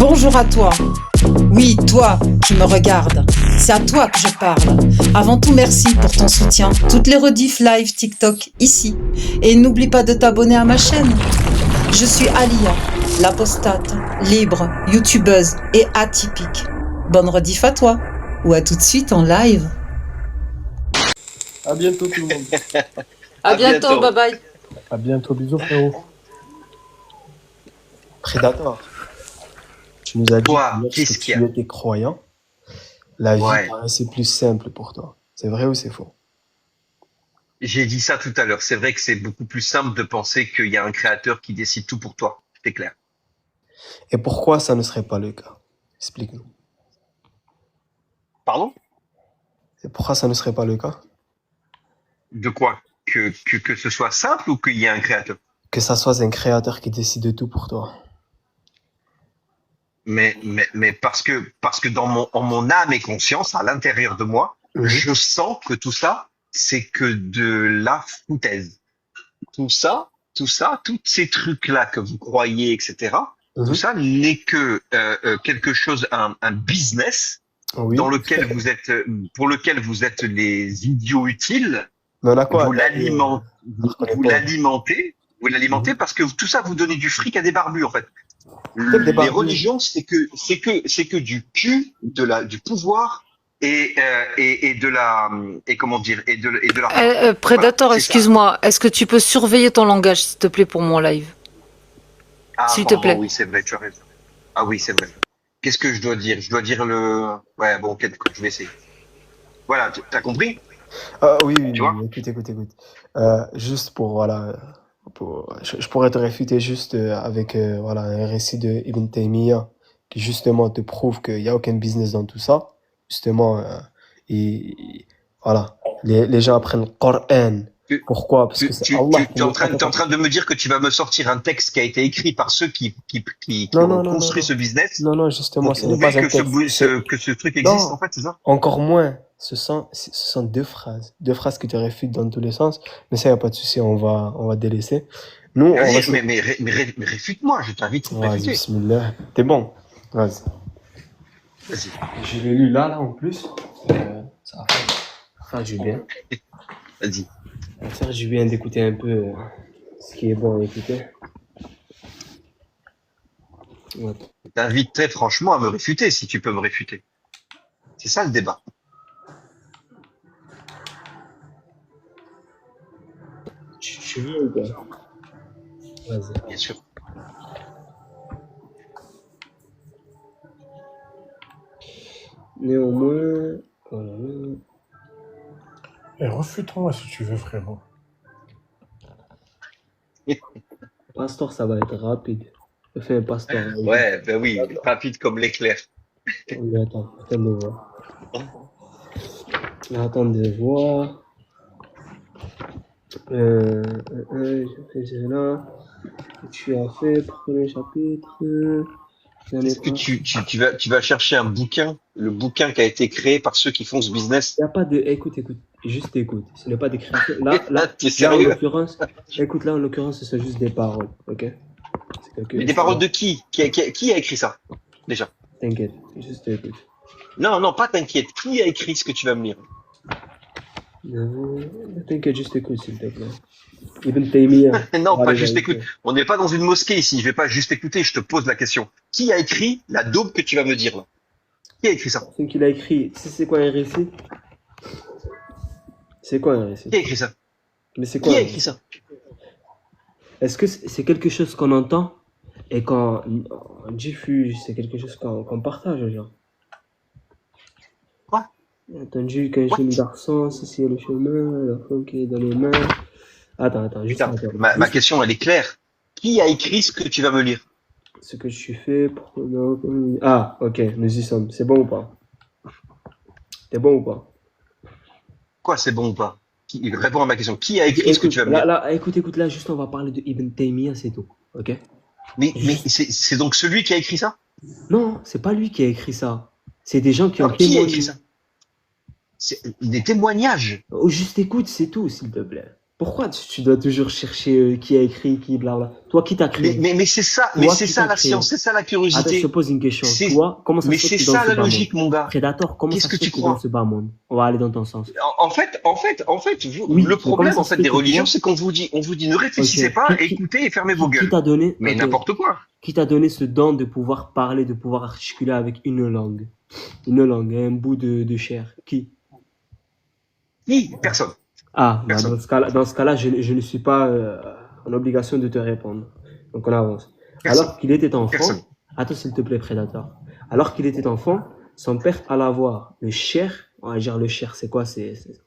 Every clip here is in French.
Bonjour à toi. Oui, toi qui me regardes. C'est à toi que je parle. Avant tout, merci pour ton soutien. Toutes les rediffs live TikTok ici. Et n'oublie pas de t'abonner à ma chaîne. Je suis Alia, l'apostate, libre, youtubeuse et atypique. Bonne rediff à toi. Ou à tout de suite en live. À bientôt tout le monde. À bientôt, bye bye. À bientôt, bisous frérot. Predator, tu nous as dit Quoi? que Qu'est-ce lorsque qu'il y tu a? étais croyant, la vie Ouais. paraissait plus simple pour toi. C'est vrai ou c'est faux? J'ai dit ça tout à l'heure. C'est vrai que c'est beaucoup plus simple de penser qu'il y a un créateur qui décide tout pour toi. C'est clair. Et pourquoi ça ne serait pas le cas? Explique-nous. Pardon? Et pourquoi ça ne serait pas le cas? De quoi? Que ce soit simple ou qu'il y ait un créateur? Que ça soit un créateur qui décide de tout pour toi. Mais parce que en mon âme et conscience, à l'intérieur de moi, je sens que tout ça, c'est que de la foutaise. Tout ça, tous ces trucs-là que vous croyez, etc., tout ça n'est que quelque chose, un business Oui. dans lequel vous êtes, pour lequel vous êtes les idiots utiles. Mais on a quoi? Vous l'alimentez parce que tout ça vous donnez du fric à des barbus, en fait. Les religions, c'est que du cul, du pouvoir et de la, et comment dire, et de la. Predator, Voilà, excuse-moi. Est-ce que tu peux surveiller ton langage, s'il te plaît, pour mon live? S'il te plaît. Oui, c'est vrai, tu as raison. Ah oui, c'est vrai. Qu'est-ce que je dois dire? Je dois dire ouais, bon, je vais essayer. Voilà, t'as compris? Oui, Tu vois? écoute. Juste pour, voilà, je pourrais te réfuter juste avec voilà, un récit de Ibn Taymiyyah qui justement te prouve qu'il n'y a aucun business dans tout ça. Justement, voilà, les gens apprennent le Coran. Pourquoi? Parce que c'est Allah. T'es en train de me dire que tu vas me sortir un texte qui a été écrit par ceux qui ont construit ce business. Non, justement, pour ce n'est pas un texte. que ce truc existe, en fait, c'est ça? Encore moins. Ce sont deux phrases. Deux phrases qui te réfutent dans tous les sens. Mais ça, y a pas de souci, on va délaisser. Nous, mais réfute-moi, je t'invite à réfuter. Bismillah. T'es bon. Vas-y. Je l'ai lu là, en plus. Ça va faire du bien. Vas-y. Ça va faire du bien d'écouter un peu ce qui est bon à écouter. Ouais. Je t'invite très franchement à me réfuter, si tu peux me réfuter. C'est ça le débat. Tu veux ou pas? Vas-y. Bien sûr. Néanmoins, refute-moi si tu veux, frérot. Pastor, ça va être rapide. Fais un pasteur. Ouais, ben oui, rapide comme l'éclair. Oui, attends de voir. Attends de voir. Là. Tu as fait premier chapitre. Est-ce que tu vas chercher un bouquin, le bouquin qui a été créé par ceux qui font ce business? Il n'y a pas de. Écoute. Juste écoute. Ce n'est pas des créateurs. Là, t'es sérieux? Là, en l'occurrence, c'est juste des paroles. Ok? Mais des paroles de qui? Qui a écrit ça? Déjà. T'inquiète. Juste écoute. Non, pas t'inquiète. Qui a écrit ce que tu vas me lire? T'inquiète, juste écoute, s'il te plaît. Ibn Taymiyyah. Non, pas juste écoute. On n'est pas dans une mosquée ici. Je vais pas juste écouter. Je te pose la question. Qui a écrit la daube que tu vas me dire là? Qui a écrit ça? C'est qu'il a écrit. C'est quoi un récit? C'est quoi un récit? Qui a écrit ça? Mais c'est quoi? Qui a écrit ça? Est-ce que c'est quelque chose qu'on entend et qu'on diffuse? C'est quelque chose qu'on partage, genre? Quoi? Entendu qu'un jeune garçon, ceci est le chemin, la femme qui est dans les mains. Attends, juste. Putain, ma question, elle est claire. Qui a écrit ce que tu vas me lire? Ce que tu fais pour... Ah, ok, nous y sommes. C'est bon ou pas? T'es bon ou pas? Quoi, c'est bon ou pas? Réponds à ma question. Qui a écrit ce que tu vas me lire? Là, écoute, là, juste on va parler de Ibn Taymiyyah, c'est tout, ok? Mais c'est donc celui qui a écrit ça? Non, c'est pas lui qui a écrit ça. C'est des gens qui ont qui a écrit ça? C'est des témoignages. Oh, juste écoute, c'est tout, s'il te plaît. Pourquoi tu dois toujours chercher qui a écrit, qui, blabla? Toi, qui t'a créé? Mais c'est ça, mais Toi, c'est qui ça t'a la créé? science, c'est ça la Attends, je te curiosité. pose une question. C'est, Toi, comment ça mais se fait c'est que tu es dans ça ce la bas monde? logique, mon gars. Predator, comment Qu'est-ce ça que se fait tu que tu es dans crois? ce bas monde? On va aller dans ton sens. Le Oui, mais comment problème, ça en se fait, fait des que religions, toi, c'est on vous dit, ne ok, réfléchissez pas, écoutez et fermez vos qui gueules. t'a donné, Mais ok, n'importe quoi. qui t'a donné ce don de pouvoir parler, de pouvoir articuler avec une langue, un bout de chair? Qui? Ni personne. Ah, bah Personne. dans ce cas-là, je ne suis pas en obligation de te répondre. Donc on avance. Personne. Alors qu'il était enfant, Personne. attends s'il te plaît, Predator. Alors qu'il était enfant, son père alla voir le cher, on va dire le cher, c'est quoi?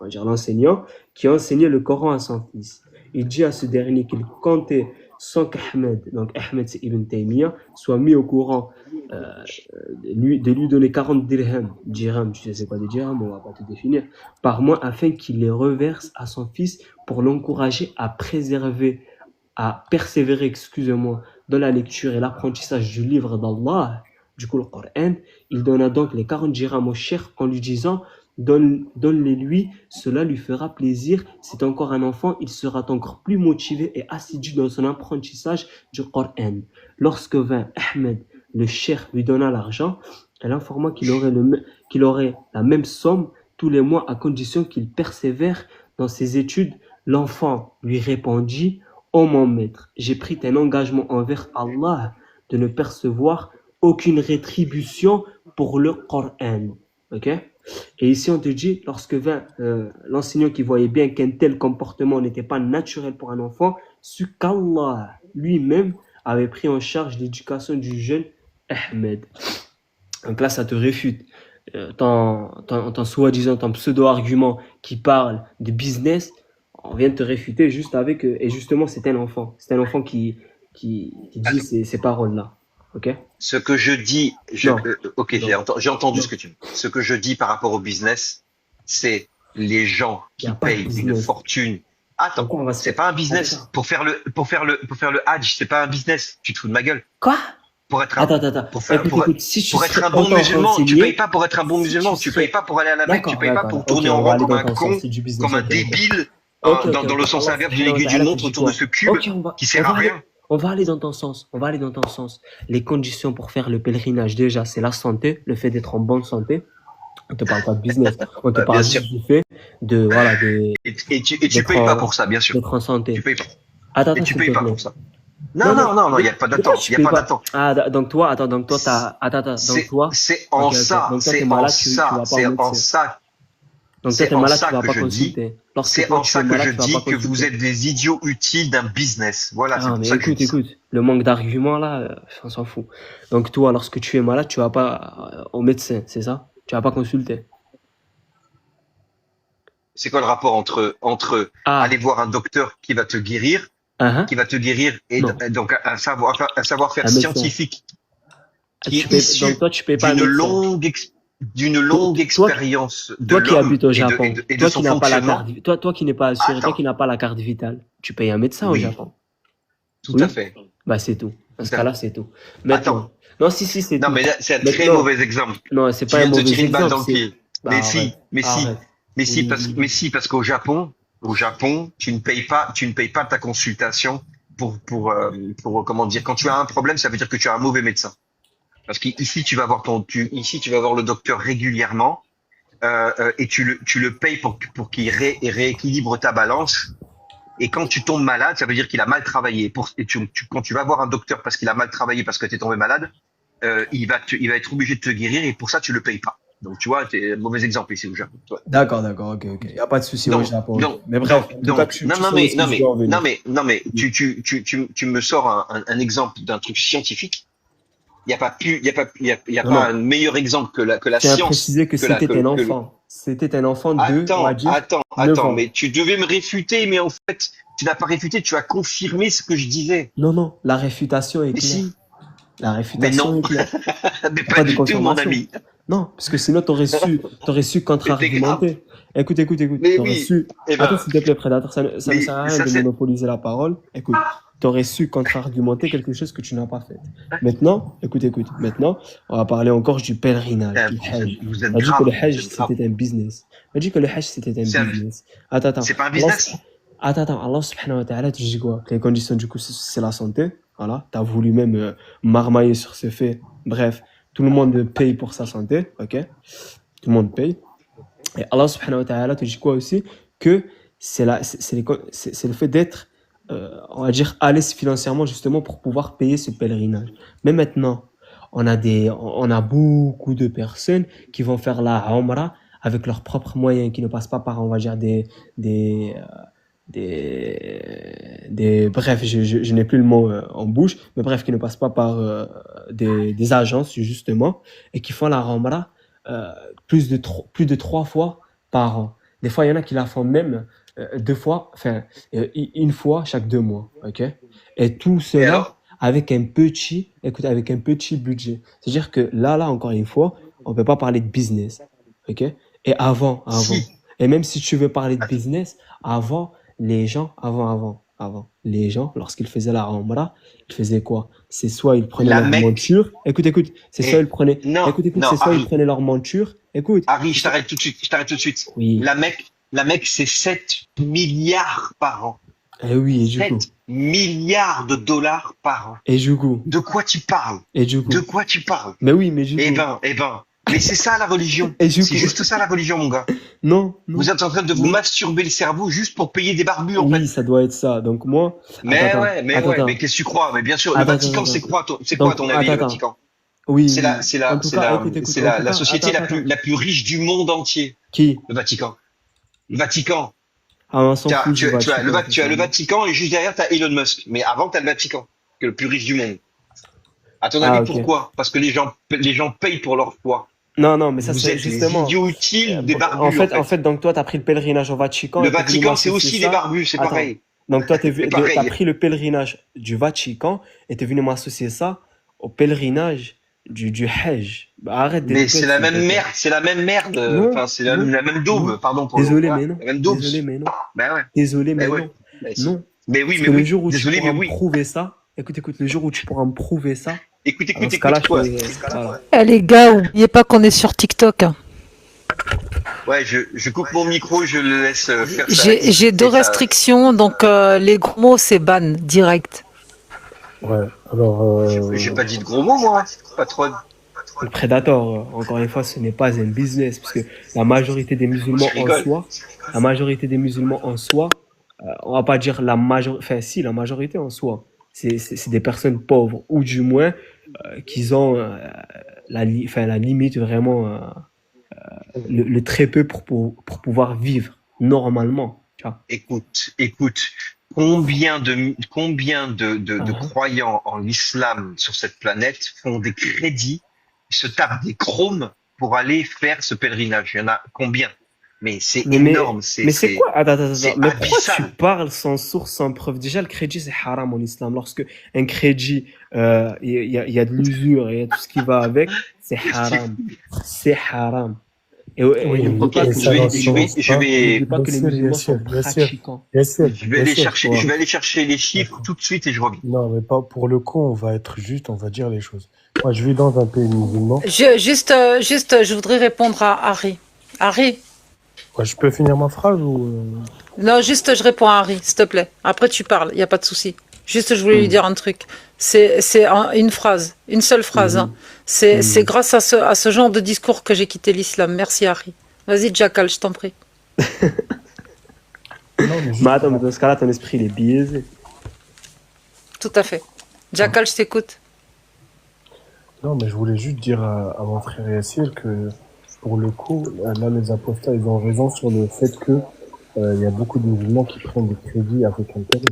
On va dire l'enseignant, qui enseignait le Coran à son fils. Il dit à ce dernier qu'il comptait sans qu'Ahmed, donc Ahmed c'est Ibn Taymiyyah, soit mis au courant de lui donner 40 dirhams, tu sais c'est quoi des dirhams, on va pas te définir, par mois afin qu'il les reverse à son fils pour l'encourager à persévérer, excusez-moi, dans la lecture et l'apprentissage du livre d'Allah, du coup le Coran. Il donna donc les 40 dirhams au cheikh en lui disant donne-les lui, cela lui fera plaisir. C'est encore un enfant, il sera encore plus motivé et assidu dans son apprentissage du Coran. Lorsque vint Ahmed, le cheikh lui donna l'argent, elle informa qu'il aurait la même somme tous les mois à condition qu'il persévère dans ses études. L'enfant lui répondit: ô mon maître, j'ai pris un engagement envers Allah de ne percevoir aucune rétribution pour le Coran. Ok? Et ici, on te dit, lorsque vint l'enseignant qui voyait bien qu'un tel comportement n'était pas naturel pour un enfant, ce qu'Allah lui-même avait pris en charge l'éducation du jeune Ahmed. Donc là, ça te réfute. Ton soi-disant, ton pseudo-argument qui parle de business, on vient de te réfuter juste avec... et justement, c'est un enfant. C'est un enfant qui dit ces paroles-là. Ok? Ce que je dis, Non. ok, Non. j'ai entendu Non. ce que tu dis. Ce que je dis par rapport au business, c'est les gens Il y qui a pas de payent une business. fortune. Attends, Pourquoi on va se c'est faire- pas un business. Pour faire le Hajj, c'est pas un business. Tu te fous de ma gueule. Quoi? Pour être Attends. pour faire, Écoute, si tu pour être serais un bon autant musulman, tu renseigné, payes pas pour être un bon si musulman. tu Tu serais- payes pas pour aller à la Mecque. Tu payes pas pour d'accord. tourner Ok, en on va rond aller comme dans un ton con, sens, c'est du business, comme un ok. débile, Ok, dans le sens inverse d'une aiguille d'une montre autour de ce cube Ok, qui sert à rien. On va aller dans ton sens. Les conditions pour faire le pèlerinage, déjà, c'est la santé, le fait d'être en bonne santé. On te parle pas de business. On te Bien parle sûr. juste du fait de, voilà, Et tu d'être payes pas en- pour ça, bien sûr. d'être en santé. Tu payes pas. Attends, Et tu s'il payes te pas plaît. pour ça. Non, il y a pas Pourquoi d'attente. tu Il y a payes pas pas? d'attente. Ah, donc toi, t'as, attends, donc C'est toi, c'est en ok. ça, Donc toi, c'est t'es en malade, tu vas ça, pas c'est au en médecin. ça, Donc toi, c'est t'es en malade, ça tu vas que pas je dis. consulter. Lorsque C'est toi, en tu ça es que malade, je tu vas dis pas que vous consulter. êtes des idiots utiles d'un business. Voilà, c'est Ah, pour mais ça que je dis ça. écoute, le manque d'arguments là, on s'en fout. Donc toi, lorsque tu es malade, tu vas pas au médecin, c'est ça? Tu vas pas consulter. C'est quoi le rapport entre Ah, aller voir un docteur qui va te guérir, hein? et Non, donc un savoir-faire un médecin. scientifique qui Tu est payes, issu donc toi, tu payes pas un d'une médecin. d'une longue Toi, expérience de toi qui l'homme habites au et Japon, de toi son qui n'as pas la fonctionnement. carte, toi qui n'es pas assuré, toi Attends, qui n'as pas la carte vitale, tu payes un médecin au oui, Japon. tout à Oui? fait. Bah c'est tout. Dans Tout ce à cas-là, fait. c'est tout. Attends, Maintenant, non, si, c'est non, tout. mais là, c'est un très Maintenant, mauvais exemple. non, c'est Tu pas un viens de te mauvais tirer une balle exemple, dans le c'est, pied. bah arrête, arrête. Oui. Mais si, parce qu'au Japon, tu ne payes pas ta consultation comment dire, quand tu as un problème, ça veut dire que tu as un mauvais médecin. Parce qu'ici, ici, tu vas voir le docteur régulièrement, et tu le payes pour qu'il rééquilibre ta balance. Et quand tu tombes malade, ça veut dire qu'il a mal travaillé. Quand tu vas voir un docteur parce qu'il a mal travaillé, parce que tu es tombé malade, il va être obligé de te guérir et pour ça, tu le payes pas. Donc, tu vois, c'est un mauvais exemple ici au Japon. Ouais. D'accord, ok. Y a pas de souci au Donc, Japon. donc, Mais bref, en tout donc, cas, tu non, sais où est-ce que je veux en venir. non, mais, tu me sors un exemple d'un truc scientifique. Il n'y a pas Non, pas un meilleur exemple que la tu as science. précisé que c'était un enfant. C'était un enfant de, on va dire, 9 Attends, ans. mais tu devais me réfuter, mais en fait, tu n'as pas réfuté, tu as confirmé ce que je disais. Non, la réfutation est Mais claire. si, La mais réfutation non, est claire. mais Pas pas de du tout, mon confirmation. ami. Non, parce que sinon, t'aurais su Mais c'est grave. contre-argumenter. Écoute. Mais T'aurais oui, su. eh Attends, ben, s'il te plaît, Prédateur, ça ne mais sert à rien ça de c'est, monopoliser la parole. Écoute, t'aurais su contre-argumenter quelque chose que tu n'as pas fait. Maintenant, écoute. Maintenant, on va parler encore du pèlerinage, du Hajj. vous êtes On a dit que grave, le vous Hajj, êtes grave. c'était un business. On a dit que le Hajj, c'était un C'est business. Attends. c'est pas un Là, business? Attends, Allah subhanahu wa ta'ala te dit quoi? Les conditions du coup, c'est la santé. Voilà, t'as voulu même marmailler sur ce fait. Bref, tout le monde paye pour sa santé, ok? Tout le monde paye. Et Allah subhanahu wa ta'ala te dit quoi aussi? Que c'est le fait d'être, on va dire, à l'aise financièrement justement pour pouvoir payer ce pèlerinage. Mais maintenant, on a beaucoup de personnes qui vont faire la Umrah avec leurs propres moyens, qui ne passent pas par, on va dire, des, bref, je n'ai plus le mot en bouche, mais bref, qui ne passent pas par des agences, justement, et qui font la Umrah plus de 3 fois par an. Des fois, il y en a qui la font même 2 fois, enfin, une fois chaque 2 mois, ok? Et tout Et cela alors? écoute, avec un petit budget. C'est-à-dire que là, encore une fois, on peut pas parler de business, ok? Et avant, Si. et même si tu veux parler de Attends. business, les gens, lorsqu'ils faisaient la Umrah, ils faisaient quoi? C'est soit ils prenaient La leur Mecque. monture, écoute, c'est soit ils prenaient, Non, écoute, non, c'est soit ils Harry. prenaient leur monture, écoute, Harry, je t'arrête tout de suite. Je t'arrête tout de suite. oui, La Mecque, c'est 7 milliards par an. et oui, et du coup, 7 milliards de dollars par an. et du coup, De quoi tu parles? et du De coup, quoi tu parles? mais oui, mais du Eh coup, ben, eh ben. Mais c'est ça la religion. et du C'est coup, juste ça la religion, mon gars. non, Vous êtes en train de vous non. masturber le cerveau juste pour payer des barbus, en Oui, fait. ça doit être ça. Donc moi, Mais attends, ouais, mais attends, ouais, attends, mais qu'est-ce que tu crois? Mais bien sûr, le attends, Vatican, attends. c'est quoi, c'est quoi à Donc, ton avis, le attends. Vatican? Oui, C'est oui. En tout cas, écoute, en tout la cas, société attends. la plus riche du monde entier, Qui? le Vatican. Le Vatican. Ah, on s'en fout du Tu as Vatican, tu as le sincèrement. Vatican et juste derrière, tu as Elon Musk. Mais avant, tu as le Vatican, qui est le plus riche du monde. À ton Ah, avis, ok. pourquoi? Parce que les gens payent pour leur foi. Non, mais ça, Vous c'est êtes les justement. idiots utiles des En barbus, en fait. fait, donc toi, t'as pris le pèlerinage au Vatican Le et t'es venu Vatican, c'est m'associer aussi des ça. barbus, c'est Attends. pareil. Donc toi, C'est t'as pareil. pris le pèlerinage du Vatican et t'es venu m'associer ça au pèlerinage du Hajj. Bah, arrête Mais d'être c'est bête, la s'il te même plaît. merde, c'est la même merde. Non, Enfin, c'est non, la même daube, non. pardon pour le Désolé, voilà, mais non. la même daube. Désolé, mais non. Ben ouais, Désolé, mais ben ouais. non. Ben si. Non. Mais oui, Parce mais que le oui. jour où tu Désolé, mais pourras me oui. prouver ça, écoute, le jour où tu pourras me prouver ça, Écoute, dans ce cas-là, je quoi. te... Voilà. Eh les gars, oubliez pas qu'on est sur TikTok, hein. Ouais, je coupe mon micro, je le laisse faire ça. J'ai deux restrictions, donc les gros mots, c'est ban, direct. Ouais, alors, J'ai pas dit de gros mots, moi, patronne. Le Predator, encore une fois, ce n'est pas un business, parce que la majorité des musulmans Je rigole. en soi, on va pas dire la majorité, enfin si, la majorité en soi, c'est des personnes pauvres, ou du moins, qu'ils ont la limite vraiment, le très peu pour pouvoir vivre normalement, tu vois. Écoute, combien de Uh-huh. croyants en l'islam sur cette planète font des crédits, se tapent des chromes pour aller faire ce pèlerinage? Il y en a combien? Mais c'est Mais énorme, mais c'est quoi? Attends. c'est Mais pourquoi tu abyssal. parles sans source, sans preuve? Déjà, le crédit, c'est haram en islam. Lorsque un crédit, il y a de l'usure et il y a tout ce qui va avec, c'est haram. C'est haram. Et oui, n'oublie pas et que ça les dans je ce vais, musulmans, sens, je hein. vais, n'oublie pas que les musulmans sont Bien sûr, pratiquants. je vais aller bien sûr. chercher, Ouais. je vais aller chercher les chiffres tout de suite et je reviens. Non, mais pas pour le coup, on va être juste, on va dire les choses. Moi, je vis dans un pays musulman. Je voudrais répondre à Harry. Harry, Ouais, je peux finir ma phrase ou non, juste je réponds à Harry, s'il te plaît. Après tu parles, il n'y a pas de souci. Juste je voulais lui dire un truc. C'est une phrase, une seule phrase, hein. C'est grâce à ce genre de discours que j'ai quitté l'islam. Merci Harry. Vas-y Jackal, je t'en prie. non, mais juste Mais attends, mais dans ce cas-là, ton esprit, il est biaisé. Tout à fait. Jackal, je t'écoute. non, mais je voulais juste dire à mon frère Yassir que pour le coup, là, les apostats, ils ont raison sur le fait que il y a beaucoup de musulmans qui prennent des crédits avec intérêt.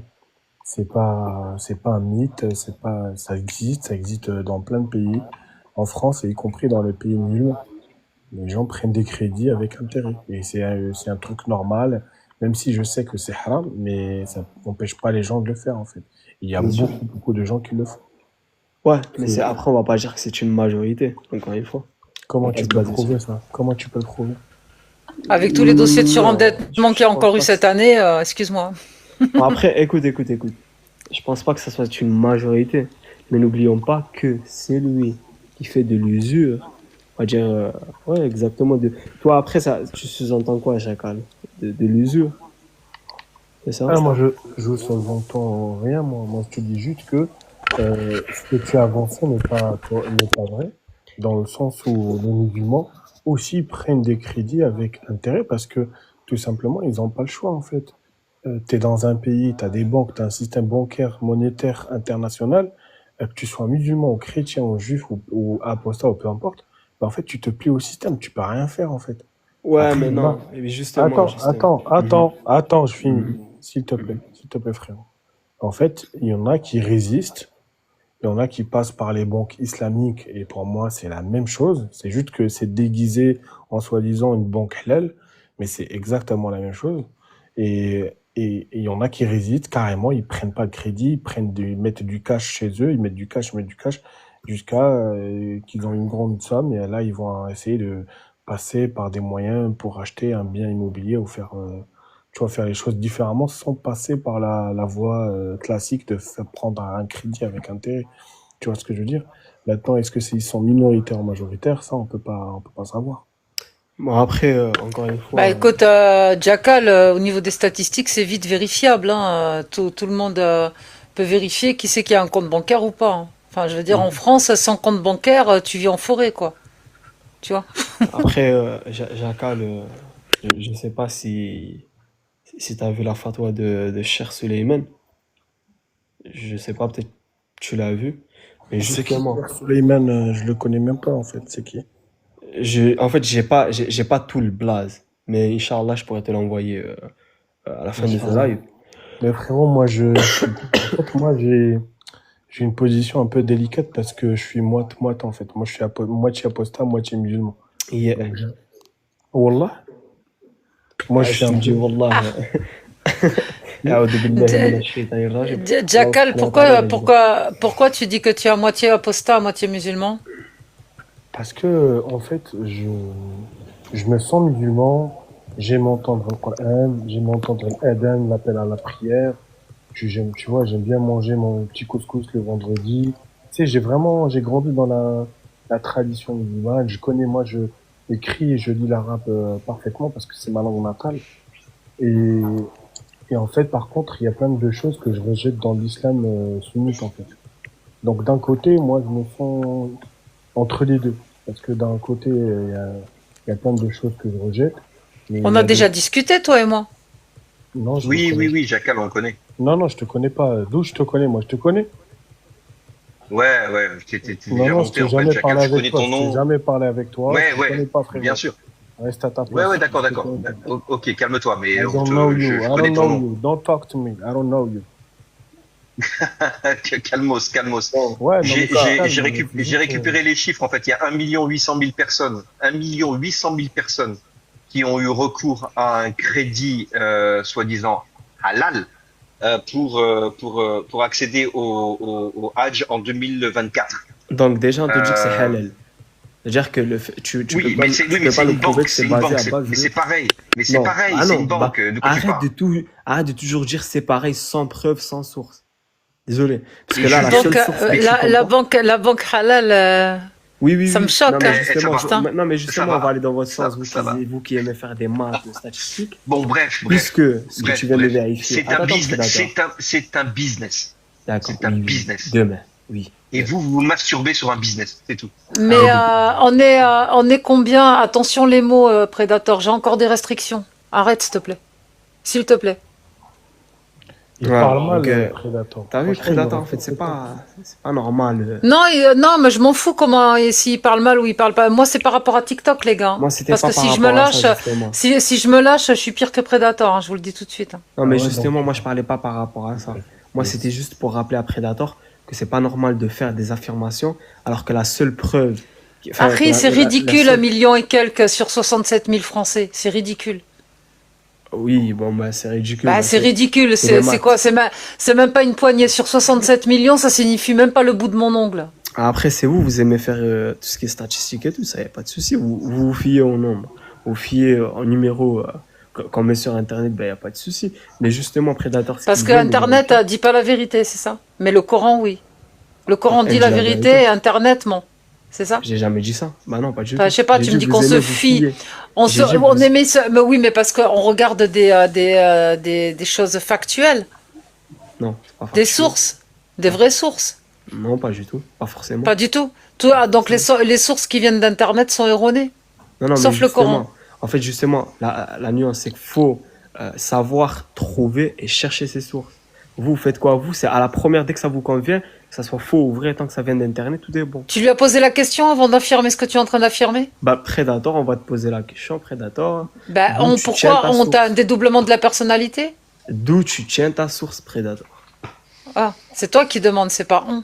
C'est pas un mythe, ça existe dans plein de pays, en France et y compris dans les pays musulmans. Les gens prennent des crédits avec intérêt et c'est un truc normal, même si je sais que c'est haram, mais ça n'empêche pas les gens de le faire en fait. Il y a Bien sûr. beaucoup de gens qui le font. Ouais, mais après, on va pas dire que c'est une majorité, encore une fois. Comment On tu se peux le base prouver ça? Comment tu peux le prouver? Avec tous les dossiers de surendettement qu'il y a Je encore eu pense pas cette année, excuse-moi. Bon, après, écoute. Je pense pas que ça soit une majorité. Mais n'oublions pas que c'est lui qui fait de l'usure. On va dire, ouais, exactement. Toi, après, ça, tu sous-entends quoi, Chacal? De l'usure? C'est ça? Ah, moi, je sous-entends rien, moi. Moi, je te dis juste que ce que tu as avancé n'est pas vrai, dans le sens où les musulmans aussi prennent des crédits avec intérêt parce que, tout simplement, ils n'ont pas le choix, en fait. Tu es dans un pays, tu as des banques, tu as un système bancaire, monétaire, international, que tu sois musulman ou chrétien ou juif ou apostat ou peu importe, bah, en fait, tu te plies au système, tu peux rien faire, en fait. Ouais, Après, mais il y en a, non. Et justement, justement. Mhm. Attends, je finis. Mhm. S'il te plaît, frérot. En fait, il y en a qui résistent, il y en a qui passent par les banques islamiques, et pour moi, c'est la même chose. C'est juste que c'est déguisé en soi-disant une banque halal, mais c'est exactement la même chose. Et il y en a qui résistent carrément, ils prennent pas de crédit, ils mettent du cash chez eux, ils mettent du cash, jusqu'à qu'ils ont une grande somme, et là, ils vont essayer de passer par des moyens pour acheter un bien immobilier ou faire, tu vois, faire les choses différemment sans passer par la voie classique de faire prendre un crédit avec intérêt. Tu vois ce que je veux dire? Maintenant, est-ce que ils sont minoritaires ou majoritaires? Ça, on peut pas savoir. Bon, après, encore une Bah fois, écoute, Jackal, au niveau des statistiques, c'est vite vérifiable. Hein. Tout le monde peut vérifier qui c'est qui a un compte bancaire ou pas. Hein. Enfin, je veux dire, en France, sans compte bancaire, tu vis en forêt, quoi. Tu vois? après, Jackal, je sais pas si tu as vu la fatwa de Cher Suleiman. Je sais pas, peut-être tu l'as vu. Mais C'est qui? justement, Suleiman, je le connais même pas, en fait. C'est qui? en fait, j'ai pas tout le blaze. Mais Inch'Allah, je pourrais te l'envoyer à la fin de ce Inch'Allah. live. Mais frérot, en fait, j'ai une position un peu délicate parce que je suis moite-moite, en fait. Moi, je suis moitié apostat, moitié musulman. Yeah. Donc, Wallah, moi, je Ah, suis si tu un me dis peu, Wallah, أعوذ بالله من الشيطان الرجيم. Allah Jackal, subhanahu wa ta'ala, il a dit. pourquoi tu dis que tu es à moitié apostat, à moitié musulman? parce que, en fait, je me sens musulman, j'aime entendre le Coran, j'aime entendre l'adhan, l'appel à la prière. Tu vois, j'aime bien manger mon petit couscous le vendredi. Tu sais, j'ai grandi dans la tradition musulmane. Je connais, moi, je écris et je lis l'arabe parfaitement parce que c'est ma langue natale. Et, et en fait, par contre, il y a plein de choses que je rejette dans l'islam sunnite, en fait. Donc, d'un côté, moi, je me sens entre les deux. Parce que d'un côté, il y a plein de choses que je rejette. Mais il On y a a déjà d'autres. discuté, toi et moi. Non, je me Oui, oui, connais. oui, Jackal, on connaît. Non, je te connais pas. D'où je te connais, moi? Je te connais? Ouais, ouais, t'es Non, déjà non, je monté t'ai en fait, jamais Jackal, parlé je avec connais toi. ton Je t'ai nom. jamais parlé avec toi. Ouais, Je te ouais, connais pas, bien frérot. sûr. Reste à ta Ouais, place. ouais, d'accord, Je te d'accord. connais pas. Ok, calme-toi, mais I don't know you. je I connais don't ton know nom. you. Don't talk to me. I don't know you. Calmos, calmos. Bon, ouais, non, mais c'est calme, mais c'est J'ai juste. récupéré les chiffres. En fait, il y a 1 800 000 personnes, 1 800 000 personnes qui ont eu recours à un crédit soi-disant halal pour accéder au Hajj en 2024. Donc déjà, on te dit que c'est Euh, halal. C'est-à-dire que oui, mais tu peux pas c'est nous une prouver banque, que c'est c'est une basé banque, à base mais de... c'est pareil, Non, ah c'est non, une bah banque. De quoi tu parles? arrête de toujours dire c'est pareil sans preuve, sans source. Désolé. Parce Et que là, la juste, seule Donc, source écrite comme quoi... la banque halal, Oui, oui, ça me oui. Non, choque, mais hein. ça justement, va, Putain. non, mais ça justement, on va va, aller dans votre sens, ça va. vous qui aimez faire des maths, des statistiques, Bon, bref, bref, puisque ce que tu bref, viens de bref. vérifier... C'est un Attends, business, Predator. c'est un business, D'accord, c'est un oui, oui, oui. business. Demain, oui. Et vous vous masturbez sur un business, c'est tout. Mais on est combien? Attention les mots, Predator. J'ai encore des restrictions. Arrête, s'il te plaît. S'il te plaît. Il Voilà, parle mal, donc... Predator. T'as vu, Franchement, il me Predator, en fait, respecte pas. c'est pas normal. Non, non, mais je m'en fous comment s'il parle mal ou il parle pas. Moi, c'est par rapport à TikTok, les gars. Moi, c'était Parce pas que par si je me rapport à ça, lâche, justement. si je me lâche, je suis pire que Predator. Hein, je vous le dis tout de suite. Hein. Non, Ah mais ouais, donc. justement, moi, je parlais pas par rapport à ça. Moi, Yes. c'était juste pour rappeler à Predator que c'est pas normal de faire des affirmations alors que la seule preuve... Enfin, que Harry, c'est la ridicule, 1 seule... million et quelques sur 67 000 Français. C'est ridicule. Oui, bon, bah, c'est ridicule. Bah, Bah, c'est ridicule. c'est des C'est maths. quoi? C'est même pas une poignée sur 67 millions. Ça signifie même pas le bout de mon ongle. Après, c'est vous aimez faire tout ce qui est statistique et tout, ça y a pas de souci. Vous vous fiez au nombre, vous fiez en numéro qu'on met sur Internet, ben y a pas de souci. Mais justement, Predator, ce Parce qu'il que vient de Internet vérifier, dit pas la vérité, c'est ça. Mais le Coran, oui. Le Coran elle dit dit la la vérité vérité. et Internet, ment. C'est ça? J'ai jamais dit ça. Bah non, pas du Enfin, tout. je sais pas, J'ai tu dit me dis vous qu'on se aimez vous fie, fouiller. on J'ai dit on vous. aimait mais oui, mais parce qu'on regarde des choses factuelles, Non, c'est pas des factuel. sources, des vraies sources. Non, pas du tout. Pas forcément. Pas du tout. Toi, donc Si. les sources qui viennent d'Internet sont erronées, Non, non, mais sauf le Coran. justement, en fait, justement, la nuance, c'est qu'il faut savoir trouver et chercher ses sources. Vous faites quoi? Vous, c'est à la première, dès que ça vous convient, que ça soit faux ou vrai, tant que ça vient d'Internet, tout est bon. Tu lui as posé la question avant d'affirmer ce que tu es en train d'affirmer? Bah, Predator, on va te poser la question, Predator. Ben, D'où tu tiens pourquoi ta on t'a un source? dédoublement de la personnalité? D'où tu tiens ta source, Predator? Ah, c'est toi qui demandes, c'est pas on.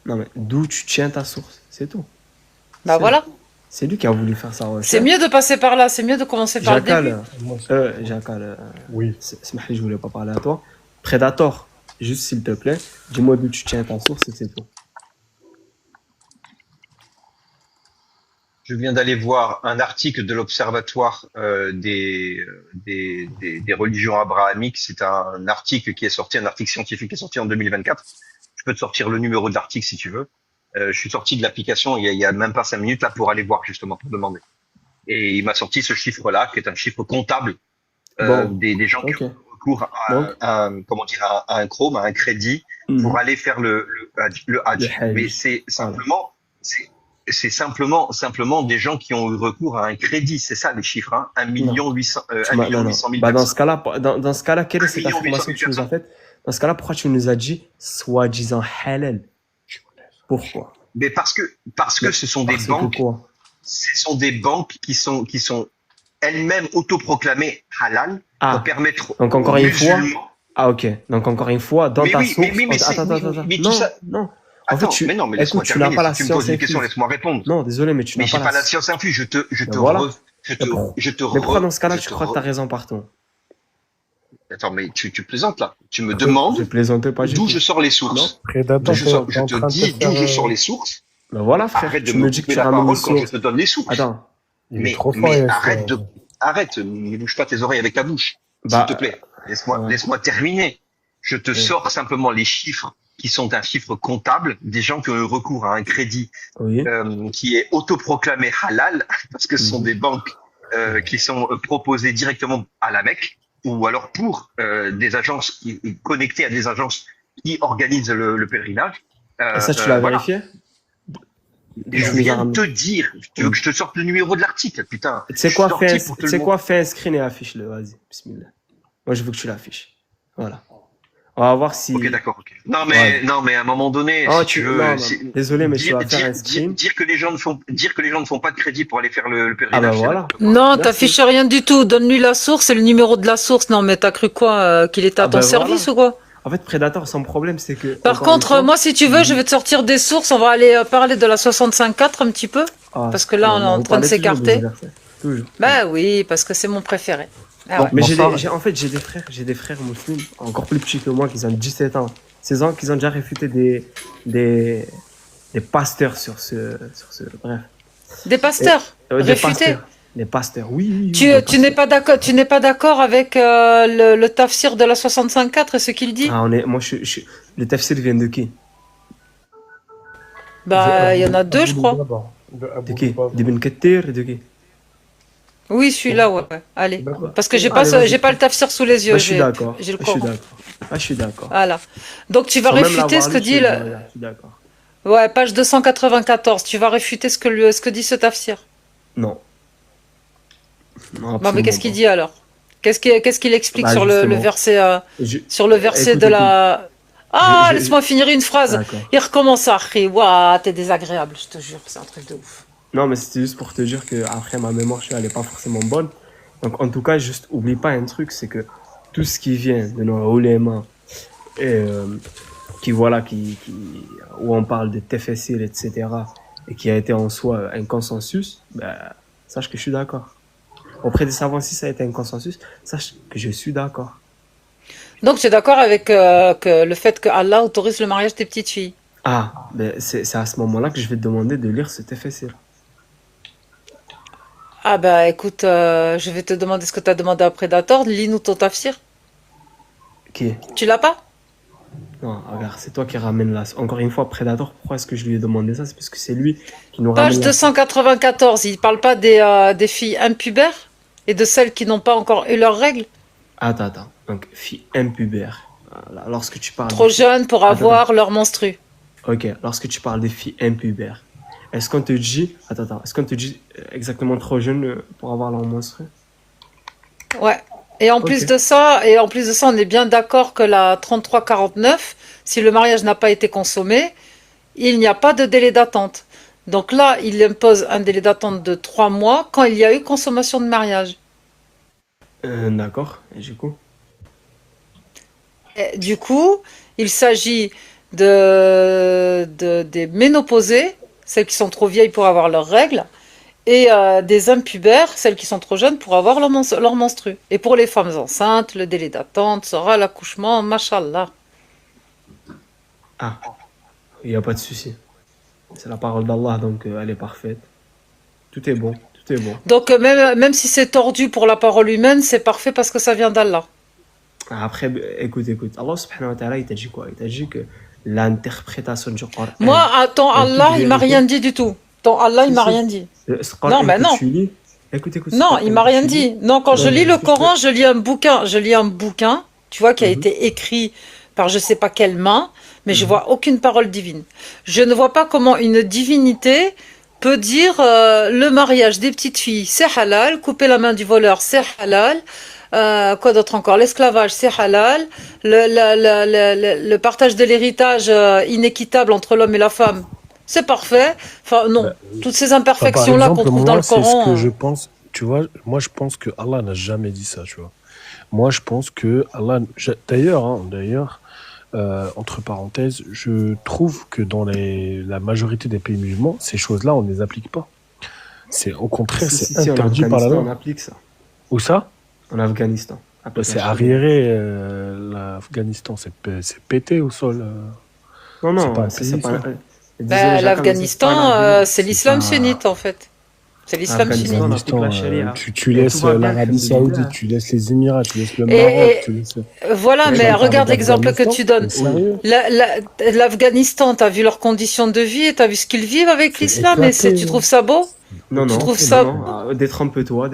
Non, mais d'où tu tiens ta source? C'est tout. Bah C'est voilà. c'est lui qui a voulu faire sa C'est recherche. mieux de passer par là, c'est mieux de commencer par le début. Jackal, Moi, Jackal, oui. Smahli, je voulais pas parler à toi. Predator, juste s'il te plaît, dis-moi d'où tu tiens ta source et c'est tout. Je viens d'aller voir un article de l'Observatoire des religions abrahamiques. C'est un article qui est sorti, un article scientifique qui est sorti en 2024. Je peux te sortir le numéro de l'article si tu veux. Je suis sorti de l'application il y a même pas 5 minutes là pour aller voir justement pour demander. Et il m'a sorti ce chiffre-là, qui est un chiffre comptable Bon, des gens qui ok. ont recours Donc, à un, comment dire, à un Chrome, à un crédit pour aller faire le le Hajj. Mais Hajj. c'est Voilà. c'est simplement des gens qui ont eu recours à un crédit. C'est ça les chiffres, hein. 1 Non, million 800, tu 1 m'as, million non, non. 800 000 Bah, personnes. dans ce cas-là, quelle est 1 cette million 800 affirmation 000 que tu nous as personnes. faite? Dans ce cas-là, pourquoi tu nous as dit soi-disant halal? Pourquoi? Mais parce que Mais ce sont des parce que banques, quoi? ce sont des banques qui sont elles-mêmes autoproclamées halal pour Ah, permettre donc aux encore une fois. musulmans. Ah, ok. Donc encore une fois, dans Mais ta oui, source. mais Attends, attends, attends. mais tout Non, ça. non. En fait, Attends, mais non, mais laisse-moi écoute, tu n'as terminer. pas Si la tu me science poses une question, infuse. laisse-moi répondre. Non, désolé, mais tu Mais n'as j'ai pas pas la. la science infuse. Ben voilà. Mais Je te pourquoi dans ce cas-là, je tu te crois que tu as raison partout? Attends, mais tu plaisantes là. Tu me demandes Je plaisantais pas du d'où tout. je sors les Non? sources. Predator, Je t'es en te train de te dis d'où faire. je sors les sources. Ben voilà, frère. Arrête de Tu me me dis que couper tu la ramènes une parole quand je source. te donne les sources. Attends. Il est trop fort, Mais Yassir. arrête, ne bouge pas tes oreilles avec la bouche, s'il te Bah, plaît. ouais. Laisse-moi terminer. Je te Ouais. sors simplement les chiffres qui sont un chiffre comptable des gens qui ont eu recours à un crédit Oui. qui est autoproclamé halal parce que ce sont Mhm. des banques qui sont proposées directement à la Mecque ou alors pour des agences connectées à des agences qui organisent le pèlerinage. Et ça, tu l'as Voilà. vérifié? Et je Tu nous as viens de ramené. te dire. Tu veux que je te sorte le numéro de l'article, putain. Tu sais Je quoi, suis sorti pour te le montrer. fais un screen et affiche-le, vas-y, bismillah. Moi, je veux que tu l'affiches. Voilà. On va voir si. Ok, d'accord, ok. Non, Ouais. mais à un moment donné, Oh, si tu veux, non, désolé, mais tu vas faire un screen. dire que les gens ne font pas de crédit pour aller faire le Ah, bah pèlerinage, c'est voilà. n'importe quoi. Non, Merci. t'affiches rien du tout. Donne-lui la source et le numéro de la source. Non, mais t'as cru quoi? Qu'il était à Ah, ton bah service voilà. ou quoi? En fait, Predator, son problème, c'est que. Par encore une contre, fois- moi, si tu veux, je vais te sortir des sources. On va aller parler de la 65.4 un petit peu. Ah, Parce que là, on est en vous train de parlez toujours s'écarter. des versets. Toujours. Bah oui, parce que c'est mon préféré. Ah Bon, ouais. mais Bonsoir. en fait, j'ai des frères musulmans, encore plus petits que moi, qui ont 17 ans, 16 ans, qui ont déjà réfuté des pasteurs sur ce, bref. Des pasteurs. Des Réfutés. pasteurs. Des pasteurs, oui, oui, oui, Tu, des tu n'es pasteurs. pas d'accord, tu n'es pas d'accord avec le tafsir de la 65.4 et ce qu'il dit? Ah, moi, le tafsir vient de qui? Bah, il y en a deux, je crois. De qui? D'Ibn Kathir et de qui? Oui, celui-là, ouais. Allez. D'accord. Parce que j'ai Allez, vas-y. pas le tafsir sous les yeux. Ah, je suis d'accord. J'ai le Je suis Coran. d'accord. Ah, je suis d'accord. Voilà. Donc tu vas Sans même réfuter l'avoir ce que lu, dit je le... suis d'accord. Ouais, page 294. Tu vas réfuter ce que dit ce tafsir. Non. Non, Bon, mais qu'est-ce absolument qu'il dit alors? Qu'est-ce qu'il explique Bah, sur le justement. verset pas. sur le verset Écoute, de la... Ah, laisse-moi finir une phrase. D'accord. Il recommence à rire. Waouh, t'es désagréable, je te jure, c'est un truc de ouf. Non, mais c'était juste pour te dire que après ma mémoire, elle est pas forcément bonne. Donc, en tout cas, juste oublie pas un truc, c'est que tout ce qui vient de nos ulémas et où on parle de tefessir, etc., et qui a été en soi un consensus, ben, sache que je suis d'accord. Auprès des savants, si ça a été un consensus, sache que je suis d'accord. Donc tu es d'accord avec que le fait que Allah autorise le mariage des petites filles? Ah, ben, c'est à ce moment-là que je vais te demander de lire ce tefessir. Ah bah écoute, je vais te demander ce que tu as demandé à Predator. Lis-nous ton tafsir. Qui est? Tu l'as pas? Non, regarde, c'est toi qui ramène là. Encore une fois, Predator, pourquoi est-ce que je lui ai demandé ça? C'est parce que c'est lui qui nous Page ramène là. 294, il parle pas des filles impubères et de celles qui n'ont pas encore eu leurs règles? Attends. Donc, fille impubère. Voilà, lorsque tu parles Trop de filles... jeunes pour avoir leur menstru. Ok, lorsque tu parles des filles impubères, est-ce qu'on te dit... Est-ce qu'on te dit exactement trop jeune pour avoir leur menstru? Ouais. Et en Ok. plus de ça, on est bien d'accord que la 3349, si le mariage n'a pas été consommé, il n'y a pas de délai d'attente. Donc là, il impose un délai d'attente de 3 mois quand il y a eu consommation de mariage. D'accord, et du coup? Et du coup, il s'agit des ménopausées, celles qui sont trop vieilles pour avoir leurs règles, et des impubères, celles qui sont trop jeunes pour avoir leur menstru. Et pour les femmes enceintes, le délai d'attente sera l'accouchement, mashallah. Ah, il n'y a pas de souci. C'est la parole d'Allah, donc elle est parfaite. Tout est bon, tout est bon. Donc même si c'est tordu pour la parole humaine, c'est parfait parce que ça vient d'Allah. Après, écoute. Allah subhanahu wa ta'ala, il t'a dit quoi? Il t'a dit que l'interprétation du Coran... Moi, ton en toute Allah, il m'a vérité- rien dit du tout. Ton Allah, il Si, m'a si. rien dit. Ce Coran Non, mais que non. tu lis... Écoute, Non, ce il Coran m'a que rien tu lis- dit. Non, quand Non, je lis mais le est-ce que je Coran, peux- je lis un bouquin, tu vois, qui a Mhm. été écrit par je sais pas quelle main, mais je Mhm. vois aucune parole divine. Je ne vois pas comment une divinité peut dire le mariage des petites filles, c'est halal, couper la main du voleur, c'est halal. Quoi d'autre encore? L'esclavage, c'est halal. Le partage de l'héritage inéquitable entre l'homme et la femme, c'est parfait. Enfin, non. Bah, Toutes ces Enfin, par imperfections-là qu'on exemple, trouve dans moi, le c'est ce Coran. que je pense. Tu vois, moi, je pense que Allah n'a jamais dit ça, tu vois. Moi, je pense que Allah. D'ailleurs, entre parenthèses, je trouve que dans la majorité des pays musulmans, ces choses-là, on ne les applique pas. C'est au contraire, c'est Si, en interdit par la Afghanistan, on loi. applique ça. Où ça? En Afghanistan. C'est arriéré, l'Afghanistan, c'est pété au sol. Non, C'est pas non, un c'est pays, pas... ça. Ben, l'Afghanistan, c'est l'islam pas- sunnite en fait. C'est l'islam Afghanistan, sunnite. on applique la charia. Tu Et laisses tout va bien, l'Arabie alhamdoulilah. Saoudite, tu laisses les Émirats, tu laisses le Et- Maroc, et- tu laisses. Voilà, Ouais, mais tu regarde parles l'exemple que tu donnes. Mais sérieux? L'Afghanistan, t'as vu leurs conditions de vie et t'as vu ce qu'ils vivent avec C'est l'islam et éclaté, tu trouves ça beau? Non, Tu non, trouves non, ça- non. Détrompe-toi.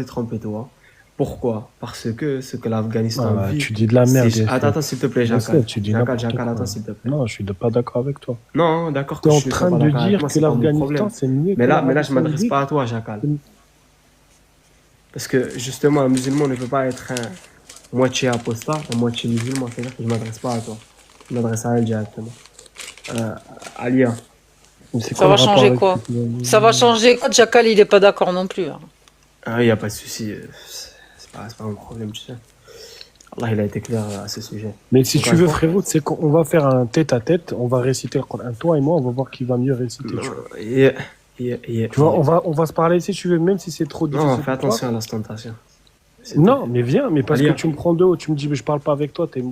Pourquoi? Parce que ce que l'Afghanistan Ah, vit... tu dis de la merde. c'est- Yacine. Attends, s'il te plaît, Je sais, Jacal. tu dis n'importe Jacal, quoi. attends, s'il te plaît. Non, je suis pas d'accord avec toi. Non, d'accord Tu que es je en suis train pas de d'accord avec dire moi, que c'est pas mon l'Afghanistan, problème. c'est mieux que Mais là, l'Arabie je m'adresse Saoudite. pas à toi, Jacal. Parce que justement, un musulman ne peut pas être un moitié apostat, un moitié musulman. C'est-à-dire que je m'adresse pas à toi. Je m'adresse à elle directement. Alia. Mais c'est Ça quoi va le rapport changer avec quoi? le- Ça va changer quoi? Jackal, il est pas d'accord non plus. Hein. Il n'y a pas de souci. C'est pas un problème, tu sais. Allah, il a été clair à ce sujet. Mais si Donc, tu veux, franchement, frérot, c'est qu'on va faire un tête-à-tête, on va réciter le Coran. Toi et moi, on va voir qui va mieux réciter. Tu vois, Tu vois, on va se parler si tu veux, même si c'est trop difficile. Non, fais pour toi. attention à l'ostentation. Non, mais viens, mais parce Alia. que tu me prends de haut, tu me dis, mais je parle pas avec toi, t'es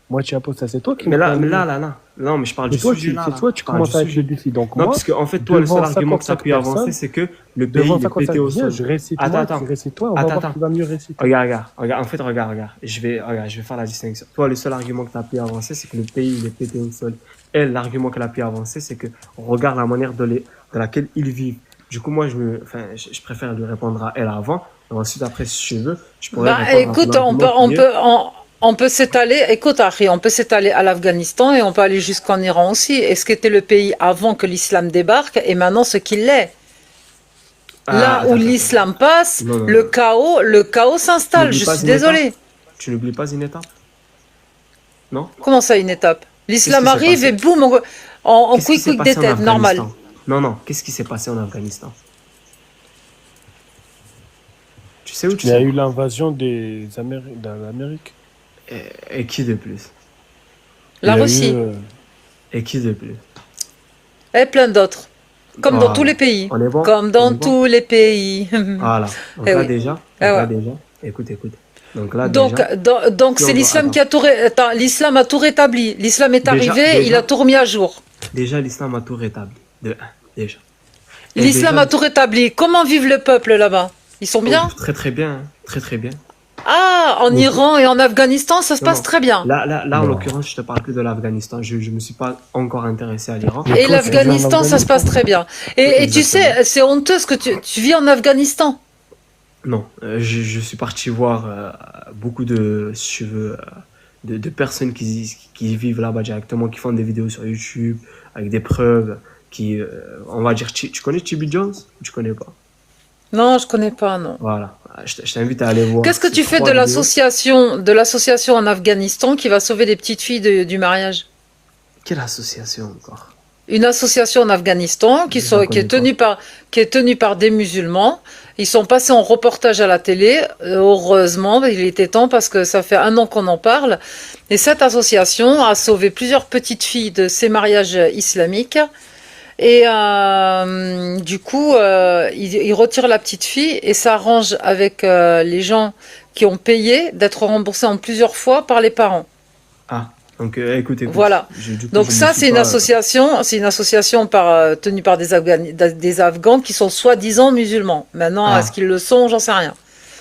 moitié apostat, c'est toi qui Mais me là, prends de haut. non, mais je parle Mais du toi, sujet là. c'est toi, tu Je parle commences du avec sujet. le défi. Donc Non, moi, parce qu'en fait, toi, le seul devant argument que tu as 55 pu avancer, personnes, c'est que le pays, devant il ça, est quand ça pété au vient, sol. je récite Attends, moi, attends. tu récites toi, on va Attends, voir qui va mieux réciter. Regarde. En fait, regarde. Je vais faire la distinction. Toi, le seul argument que tu as pu avancer, c'est que le pays, il est pété au sol. Elle, l'argument qu'elle a pu avancer, c'est que regarde la manière de laquelle ils vivent. Du coup, moi, je préfère lui répondre à elle avant. Et ensuite, après, si tu veux, je pourrais Bah répondre à écoute, ton argument qui est- on peut s'étaler. Écoute, Harry, on peut s'étaler à l'Afghanistan et on peut aller jusqu'en Iran aussi. Et ce qu'était le pays avant que l'islam débarque et maintenant ce qu'il est. Là où attends. l'islam passe, Non, non, le non. chaos s'installe. Tu n'oublies Je pas suis une étape désolée. Tu n'oublies pas une étape? Non? Comment ça, une étape? L'islam Qu'est-ce qui s'est arrive passé et boum, en Qu'est-ce qui s'est quick passé des en têtes, normal. Afghanistan? Non, qu'est-ce qui s'est passé en Afghanistan? Tu sais où tu Il y a sais? eu l'invasion d'Amérique. Et qui de plus? La Il y a Russie. eu, Et qui de plus? Et plein d'autres. Comme dans Voilà. tous les pays. On est bon? Comme On dans est bon? tous les pays. Voilà. Donc Eh là oui. déjà, écoute. Donc là Donc, déjà, donc c'est Non, l'islam attends. qui a attends, l'islam a tout rétabli. L'islam est Déjà- arrivé, il déjà- a tout remis à jour. l'islam a tout rétabli. De un, déjà. Et L'islam déjà- a tout rétabli. Comment vivent le peuple là-bas? Ils sont bien? Très bien, très bien. Ah, en Mais Iran et en Afghanistan, ça se non, passe non. très bien. Là, en Non. l'occurrence, je te parle que de l'Afghanistan. Je me suis pas encore intéressé à l'Iran. Mais Et toi, tu vis en l'Afghanistan, ça se passe Afghanistan? très bien. Et tu Exactement. sais, c'est honteux ce que tu vis en Afghanistan. Non, je suis parti voir beaucoup de, si tu veux, de personnes qui vivent là-bas directement, qui font des vidéos sur YouTube avec des preuves, qui, on va dire, tu connais Chibi Jones ou tu connais pas? Non, je connais pas, non. Voilà, je t'invite à aller Qu'est-ce voir que ces tu fais trois vidéos. de l'association en Afghanistan qui va sauver les petites filles du mariage? Quelle association encore? Une association en Afghanistan Je la qui est connais pas. tenue par des musulmans. Ils sont passés en reportage à la télé. Heureusement, il était temps parce que ça fait 1 an qu'on en parle. Et cette association a sauvé plusieurs petites filles de ces mariages islamiques. Et du coup, ils retirent la petite fille et s'arrangent avec les gens qui ont payé d'être remboursés en plusieurs fois par les parents. Ah, donc écoute, Voilà. du coup, Donc je me ça, suis pas. c'est une association tenue par des Afghans qui sont soi-disant musulmans. Maintenant, est-ce Ah, qu'ils le sont? J'en sais rien.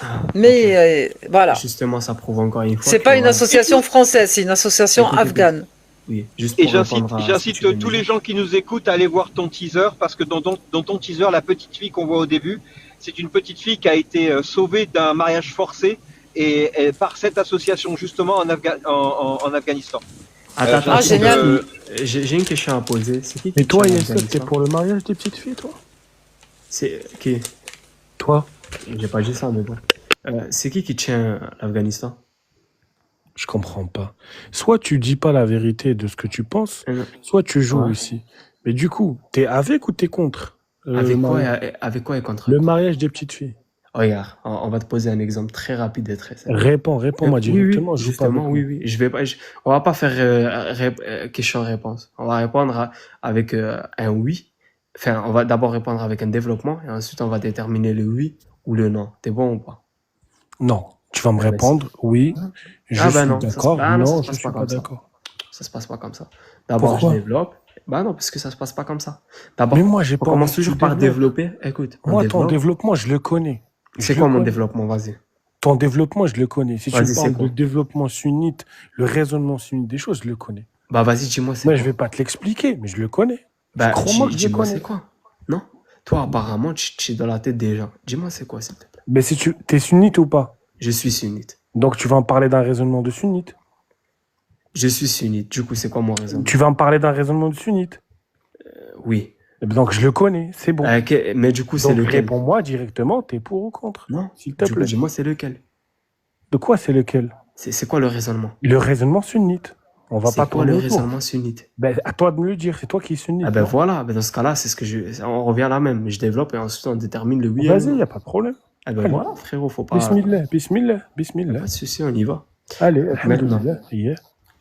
ok. Mais voilà. Justement, ça prouve encore une fois C'est que, pas une voilà. association française, c'est une association Écoute. afghane. Oui, juste Et pour répondre à ce que tu j'incite viens de tous les dire. gens qui nous écoutent à aller voir ton teaser, parce que dans ton teaser, la petite fille qu'on voit au début, c'est une petite fille qui a été sauvée d'un mariage forcé et par cette association justement en Afghanistan. Attends, Ah, J'incite, génial. j'ai une question à poser. C'est qui Et tient toi, Youssef, t'es l'Afghanistan? pour le mariage des petites filles, toi? C'est qui? Toi? J'ai pas dit ça, mais bon. C'est qui tient l'Afghanistan? Je comprends pas. Soit tu dis pas la vérité de ce que tu penses, Euh, soit tu joues Ouais. ici. Mais du coup, t'es avec ou t'es contre Avec quoi et contre le quoi? mariage des petites filles? Regarde, on va te poser un exemple très rapide et très simple. Réponds-moi Oui, directement, je joue pas avec justement, oui, moi. oui. Je vais pas, on va pas faire question-réponse. On va répondre avec un oui. Enfin, on va d'abord répondre avec un développement et ensuite on va déterminer le oui ou le non. T'es bon ou pas? Non, tu vas me Ah ben, répondre, oui, je ah ben suis non, d'accord, non, ça non, se je passe suis pas pas comme ça. d'accord. Ça se passe pas comme ça. D'abord, je Pourquoi? développe. Bah non, parce que ça se passe pas comme ça. Mais D'abord, moi, j'ai on pas envie commence que tu toujours par développes. développer. Écoute, on Moi, ton développe. développement, je le connais. C'est Je quoi le mon connais. développement? Vas-y. Ton développement, je le connais. Si tu me Vas-y, c'est parles de quoi? développement sunnite, le raisonnement sunnite des choses, je le connais. Bah vas-y, dis-moi c'est Moi, je quoi. vais pas te l'expliquer, mais je le connais. Bah Crois-moi que je le dis-moi c'est connais. quoi. Non? Toi, apparemment, tu es dans la tête des gens. Dis-moi c'est quoi, s'il te plaît. Mais si tu t'es sunnite ou pas? Je suis sunnite. Donc, tu vas me parler d'un raisonnement de sunnite. Je suis sunnite. Du coup, c'est quoi mon raisonnement? Tu vas me parler d'un raisonnement de sunnite. Oui. Eh ben, donc, je le connais, c'est bon. Mais du coup, c'est Donc, lequel? réponds-moi directement, t'es pour ou contre? Non? S'il te Du coup, plaît. dis-moi c'est lequel? De quoi c'est lequel? C'est quoi le raisonnement? Le raisonnement sunnite. On va C'est pas quoi tourner le autour. raisonnement sunnite? Ben, à toi de me le dire, c'est toi qui es sunnite. Ah ben non? voilà, ben dans ce cas-là, c'est ce que on revient à la même. Je développe et ensuite on détermine le oui et le Vas-y, non. y a pas de problème. Ah ben Allez. voilà, frérot, faut pas. Bismillah, bismillah, Pas bismillah. de souci, on y va. Allez, Maintenant, alhamdoulilah. Yeah.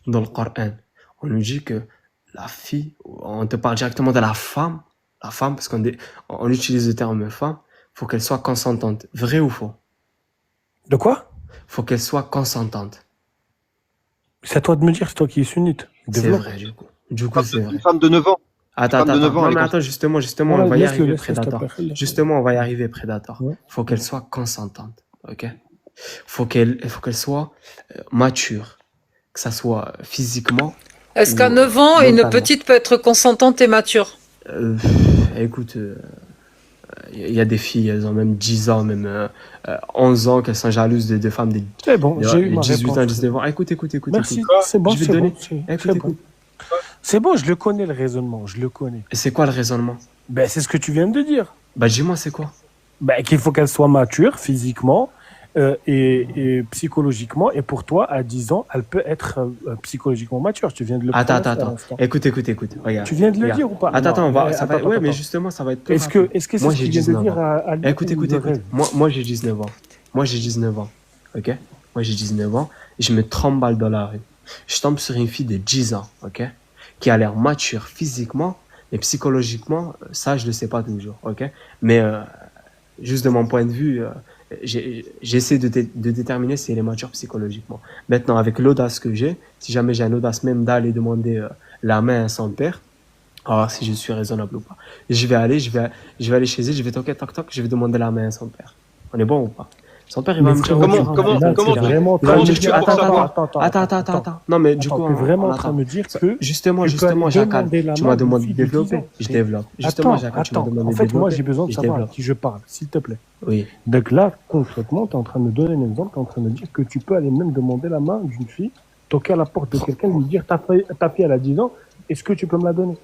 dans le Coran, on nous dit que la fille, on te parle directement de la femme, parce on utilise le terme femme, faut qu'elle soit consentante. Vrai ou faux? De quoi? Faut qu'elle soit consentante. C'est à toi de me dire, c'est toi qui es sunnite. C'est Développe. vrai, du coup. Du coup, c'est vrai. Une femme de 9 ans. Attends, femme de 9 ans, non, elle mais est attends, justement, Voilà, on va y laisse-le, arriver, laisse-le, s'il te Predator. plaît. Justement, on va y arriver, Predator. Ouais. Faut qu'elle soit consentante, ok? Faut qu'elle soit mature, que ça soit physiquement. Est-ce ou qu'à 9 ans, une mentalement. petite peut être consentante et mature? Euh, Écoute, il y a des filles, elles ont même 10 ans, même 11 ans, qu'elles sont jalouses de femmes de C'est bon, j'ai eu ma 18 réponse. ans, 19 ans. Ah, écoute. Merci, écoute. c'est bon, Je vais c'est te donner. bon. C'est Écoute, bon. C'est bon, je le connais le raisonnement, je le connais. Et c'est quoi le raisonnement? Ben, c'est ce que tu viens de dire. Bah, dis-moi, c'est quoi? Ben, qu'il faut qu'elle soit mature physiquement et psychologiquement. Et pour toi, à 10 ans, elle peut être psychologiquement mature. Tu viens de le prononcer à Attends. l'instant. Écoute. Regarde. Tu viens de le Regarde. dire ou pas? Attends, Non, on va, mais ça va, attends, ouais, mais attends. justement, ça va être plus Est-ce rapide. que c'est Moi, ce j'ai que tu viens 19 de dire ans. à lui Écoute. ou je rêve? Moi, j'ai 19 ans. Moi, j'ai 19 ans. Ok? Moi, j'ai 19 ans. Et je me tremballe dans la rue. Je tombe sur une fille de 10 ans. Ok? Qui a l'air mature physiquement, mais psychologiquement, ça, je le sais pas toujours. Ok? Mais, juste de mon point de vue, j'essaie de déterminer si elle est mature psychologiquement. Maintenant, avec l'audace que j'ai, si jamais j'ai l'audace même d'aller demander la main à son père, alors si je suis raisonnable ou pas. Je vais aller chez elle, je vais toquer, toc, toc, je vais demander la main à son père. On est bon ou pas? Son père, il va Mais me dire, frérot, Comment- là, comment- t'es vraiment en il va train me de dire, me dire, attends. Non, mais du coup, t'es vraiment en train de me dire que justement, tu peux aller Jacal, demander la tu main m'as d'une demandé fille de de 10 développer. ans. Je développe. Justement, Jacal, tu m'as Attends, demandé en de fait, développer. moi, j'ai besoin de je savoir à développe. qui je parle, s'il te plaît. Oui. Donc là, concrètement, tu es en train de me donner un exemple, tu es en train de dire que tu peux aller même demander la main d'une fille, toquer à la porte de quelqu'un, lui dire ta fille elle a 10 ans, est-ce que tu peux me la donner?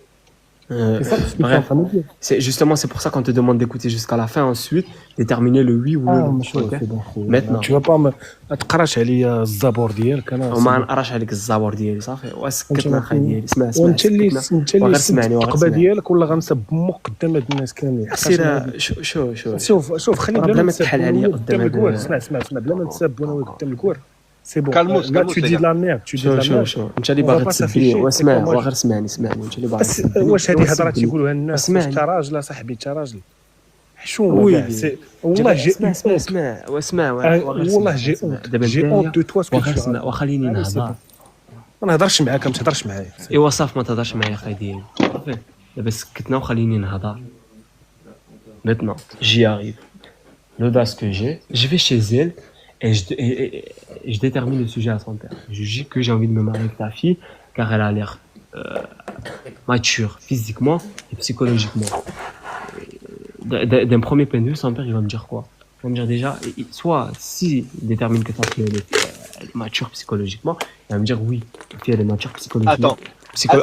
C'est ça ce que tu es en Bref, train de me dire. c'est pour ça qu'on te demande d'écouter jusqu'à la fin, ensuite, déterminer le oui ou le Ah, non. monsieur, ok c'est bon. Maintenant. Tu vas pas me تقراش عليا الزبور ديالك انا وما نقراش عليك الزبور ديالي صافي وسكتنا اخي ديالي اسمع وانت اللي سكتنا انت اللي وغير سد سمعني وغير التقبه سمعني ديالك ولا غنسب امك قدام هاد الناس كاملين سير شوف خليني راه بلا بلا ما ما تسب تحل عليا قدام الكوار هاد- اسمع بلا ما تسب وانا قدام الكوار سي بون Calmos, لا calmos, tu les dis de gars. la merde tu dis de la merde انت اللي On باغي va pas تسبني s'afficher, واسمع c'est pas moi. وغير اسمعني انت اللي باغي تسبني واش هذه هضره وسبني. تيقولوها الناس واش اسمعني. انت راجل اصاحبي انت راجل حشومه وي. كاع سي والله جي اسمع والله جي اونت دو توا سكو وغير اسمع وخليني نهضر ما نهضرش معاك ما تهضرش معايا ايوا صافي ما تهضرش معايا اخي ديالي صافي دابا سكتنا وخليني نهضر. Maintenant, j'y arrive. L'audace que j'ai, je vais chez elle et je détermine le sujet à son père. Je dis que j'ai envie de me marier avec ta fille car elle a l'air mature physiquement et psychologiquement. D'un premier point de vue, son père il va me dire quoi? Il va me dire déjà, soit s'il détermine que ta fille elle est mature psychologiquement, il va me dire oui, ta fille elle est mature psychologiquement. Harry,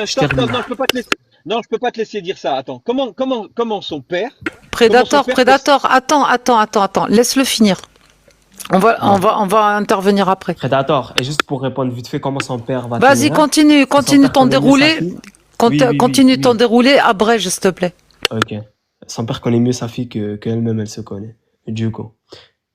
stop, non, je peux pas te laisser. Non, je peux pas te laisser dire ça. Attends, comment son père Prédateur, Comment son père attends, laisse-le finir. On va intervenir après. Prédateur, et juste pour répondre vite fait comment son père va Vas-y, finir, continue son père ton connaît mieux déroulé. sa fille. Oui, Continue oui. ton déroulé, abrège, s'il te plaît. Ok. Son père connaît mieux sa fille qu'elle-même elle se connaît. Et du coup,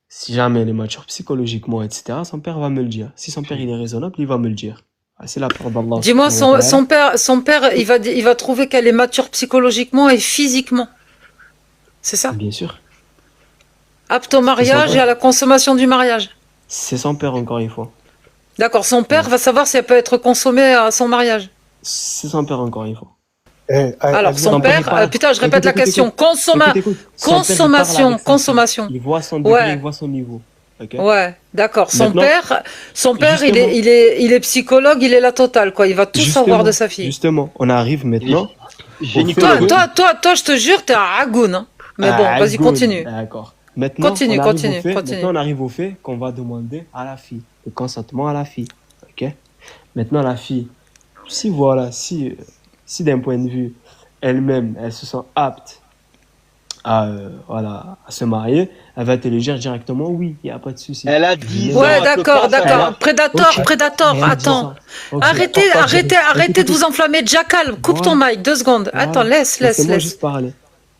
si jamais elle est mature psychologiquement, etc., son père va me le dire. Si son père il est raisonnable, il va me le dire. Ah, c'est la peur d'Allah. Dis-moi, son père, il va trouver qu'elle est mature psychologiquement et physiquement. C'est ça? Bien sûr. Apte au mariage et à la consommation du mariage. C'est son père encore une fois. D'accord, son père va savoir si elle peut être consommée à son mariage. C'est son père encore une fois. Alors, son père, putain, je répète la question. Écoute. Son père, il parle avec sa fille. Consommation. Il voit son degré, Ouais. il voit son niveau. Ok. Ouais, d'accord. Son Maintenant, père, justement- il est psychologue, il est la totale, quoi. Il va tout savoir de sa fille. Justement, on arrive maintenant. Gynécologue. Toi, je te jure, t'es un ragoun, hein. Mais bon, vas-y, good. continue. D'accord. Maintenant, Continue. Maintenant, on arrive au fait qu'on va demander à la fille, le consentement à la fille. Ok. Maintenant, la fille, si d'un point de vue elle-même, elle se sent apte à se marier, elle va te le dire directement. Oui, il y a pas de souci. Elle a 10 ans. Ouais, elle peut d'accord. pas savoir. Prédateur, Elle a attends. 10 ans. Ok. Arrêtez de vous enflammer. Jackal, coupe ton mic, 2 secondes. Attends, laisse. Laisse-moi juste parler.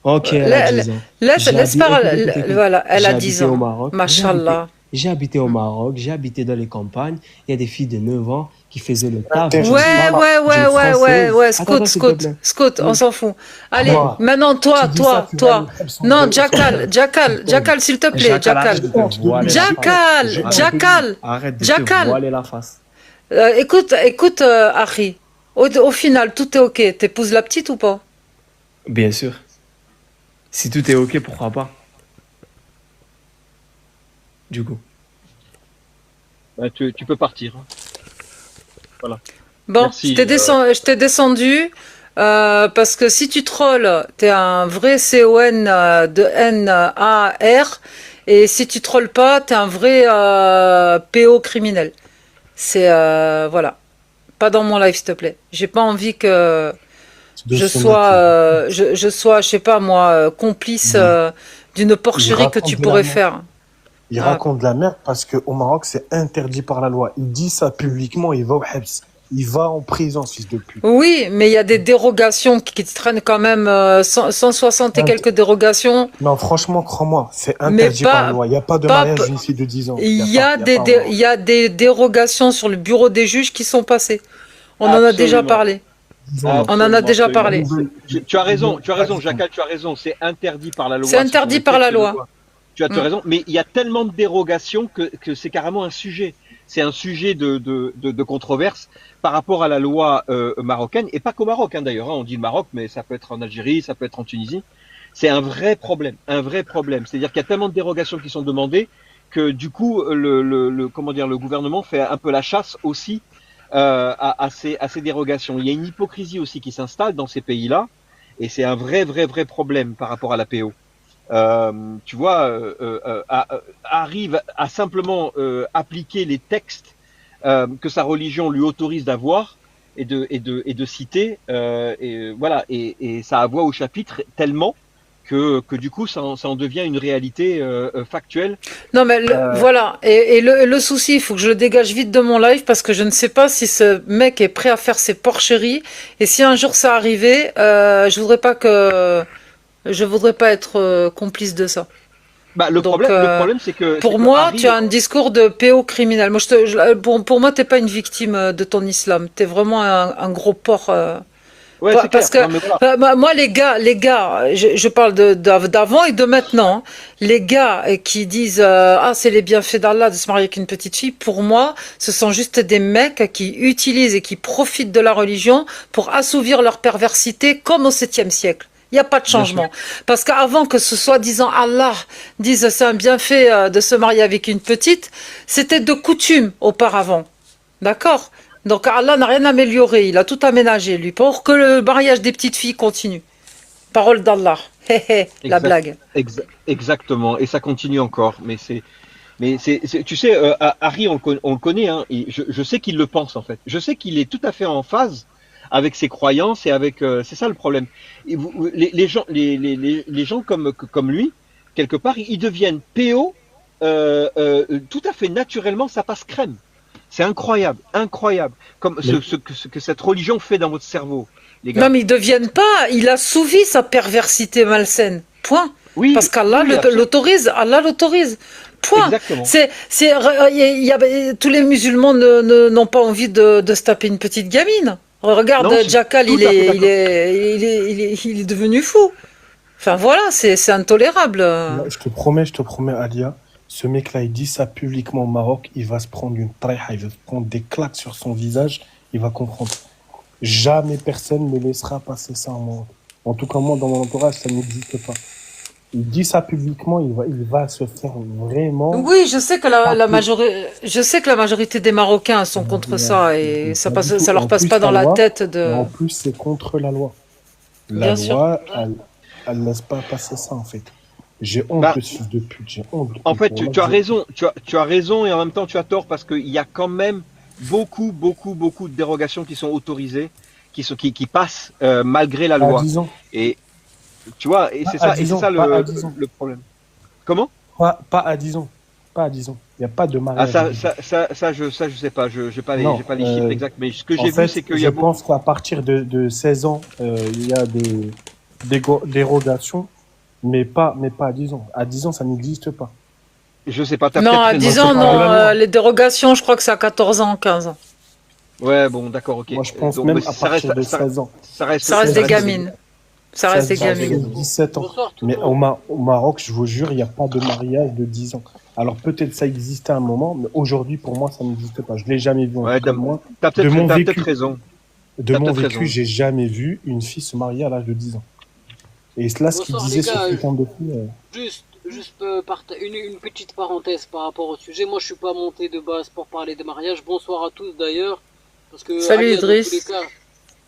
Ok, elle a 10 ans. Laisse parler. Écoute. Voilà, elle a J'ai 10 habité au ans. Maroc. Machallah. J'ai habité au Maroc, j'ai habité dans les campagnes. Il y a des filles de 9 ans qui faisaient le taf. Ouais. Scout, on s'en fout. Allez, Moi, maintenant, toi. Non, Jackal, s'il te plaît, Jackal. Jackal. Arrête de Jackal. te voiler la face. Écoute, Harry. Au final, tout est ok. T'épouses la petite ou pas? Bien sûr. Si tout est ok, pourquoi pas? Du coup. Bah, tu peux partir. Bon, Merci, je t'ai descendu parce que si tu trolls, t'es un vrai CON de NAR et si tu trolles pas, t'es un vrai PO criminel. C'est voilà. Pas dans mon live, s'il te plaît. J'ai pas envie que je sois, je sais pas moi, complice d'une porcherie que tu pourrais faire. Il raconte de la merde parce qu'au Maroc, c'est interdit par la loi. Il dit ça publiquement, il va au Hebs. Il va en prison, fils de pute. Oui, mais il y a des dérogations qui traînent quand même, 160 et quelques dérogations. Non, franchement, crois-moi, c'est interdit par la loi. Il n'y a pas de mariage d'une fille de 10 ans. Il y a des dérogations sur le bureau des juges qui sont passées. On en a déjà parlé. On en a déjà parlé. Tu as raison, Jackal, tu as raison. C'est interdit par la loi. C'est interdit par la loi. Tu as raison, mais il y a tellement de dérogations que c'est carrément un sujet. C'est un sujet de controverse par rapport à la loi marocaine, et pas qu'au Maroc d'ailleurs. On dit le Maroc, mais ça peut être en Algérie, ça peut être en Tunisie. C'est un vrai problème, un vrai problème. C'est-à-dire qu'il y a tellement de dérogations qui sont demandées que du coup, comment dire, le gouvernement fait un peu la chasse aussi à ces dérogations. Il y a une hypocrisie aussi qui s'installe dans ces pays-là, et c'est un vrai problème par rapport à la PO. Tu vois, arrive à simplement appliquer les textes que sa religion lui autorise d'avoir et de citer, et voilà, et ça a voix au chapitre tellement que du coup ça en devient une réalité factuelle. Non, mais voilà. Et le souci, il faut que je le dégage vite de mon live parce que je ne sais pas si ce mec est prêt à faire ses porcheries. Et si un jour ça arrivait, je voudrais pas être complice de ça. Bah, le Donc, problème, c'est que pour moi, tu as un discours de PO criminel. Moi, pour moi, t'es pas une victime de ton islam. T'es vraiment un gros porc. ouais, c'est Parce clair. que Non, mais voilà. moi, les gars, je parle d'avant et de maintenant. Les gars qui disent ah, c'est les bienfaits d'Allah de se marier avec une petite fille. Pour moi, ce sont juste des mecs qui utilisent et qui profitent de la religion pour assouvir leur perversité, comme au 7e siècle. Il n'y a pas de changement. Parce qu'avant que ce soit disant Allah dise c'est un bienfait de se marier avec une petite, c'était de coutume auparavant. D'accord? Donc Allah n'a rien amélioré, il a tout aménagé lui pour que le mariage des petites filles continue. Parole d'Allah. La blague. Exactement. Et ça continue encore. Tu sais, Harry, on le connaît. Hein, je sais qu'il le pense en fait. Je sais qu'il est tout à fait en phase avec ses croyances et avec. C'est ça le problème. Et les gens comme lui, quelque part, ils deviennent PO tout à fait naturellement. Ça passe crème. C'est incroyable. Comme ce que cette religion fait dans votre cerveau, les gars. Non, mais ils ne deviennent pas. Il assouvit sa perversité malsaine. Point. Oui, Parce qu'Allah l'autorise. Allah l'autorise. Point. Exactement. Tous les musulmans n'ont pas envie de se taper une petite gamine. Regarde, Jackal, il est devenu fou. Enfin voilà, c'est intolérable. Je te promets, Alia, ce mec-là, il dit ça publiquement au Maroc, il va se prendre une traiha, il va se prendre des claques sur son visage, il va comprendre. Jamais personne ne laissera passer ça en Maroc. En tout cas, moi, dans mon entourage, ça n'existe pas. Il dit ça publiquement, il va se faire vraiment... Oui, je sais que la majorité des Marocains sont contre ça et ça leur passe pas dans la tête de... En plus, c'est contre la loi. Bien loi, elle laisse pas passer ça, en fait. J'ai honte de ce fils de pute, j'ai honte. En fait, tu as raison, tu as raison et en même temps tu as tort parce qu'il y a quand même beaucoup de dérogations qui sont autorisées, qui passent malgré la loi. À 10 ans. Et tu vois, et c'est ça le problème. Comment? Pas à 10 ans. Pas à 10 ans. Il n'y a pas de mariage. Je sais pas, j'ai pas les chiffres exacts, mais ce que j'ai vu, c'est qu'il y a je pense qu'à partir de 16 ans, il y a des dérogations. Mais pas à 10 ans. À 10 ans, ça n'existe pas. Je sais pas. Non, à 10 ans, non. Les dérogations, je crois que c'est à 14 ans, 15 ans. Ouais, bon, d'accord, ok. Moi, je pense même à partir de 16 ans. Ça reste des gamines. Ça reste des gamines. 17 ans. Mais au Maroc, je vous jure, il n'y a pas de mariage de 10 ans. Alors, peut-être ça existait à un moment, mais aujourd'hui, pour moi, ça n'existe pas. Je ne l'ai jamais vu. Ouais, t'as peut-être raison. De mon vécu, j'ai jamais vu une fille se marier à l'âge de 10 ans. Et là, ce qu'il disait sur Putain de fille... Juste une petite parenthèse par rapport au sujet. Moi, je suis pas monté de base pour parler de mariage. Bonsoir à tous d'ailleurs. Parce que salut Idriss.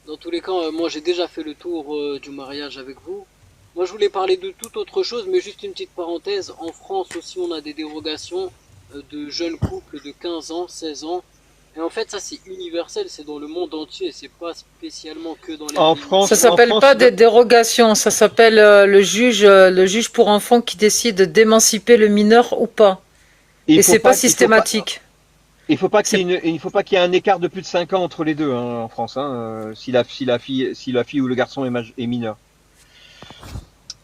Dans tous les cas, moi j'ai déjà fait le tour du mariage avec vous. Moi, je voulais parler de toute autre chose, mais juste une petite parenthèse. En France aussi, on a des dérogations de jeunes couples de 15 ans, 16 ans. Et en fait, ça c'est universel, c'est dans le monde entier, c'est pas spécialement que dans les en pays. France. Ça s'appelle pas des dérogations, ça s'appelle le juge pour enfants qui décide d'émanciper le mineur ou pas. Et c'est pas systématique. Il faut pas qu'il y ait un écart de plus de 5 ans entre les deux en France, si la fille ou le garçon est mineur.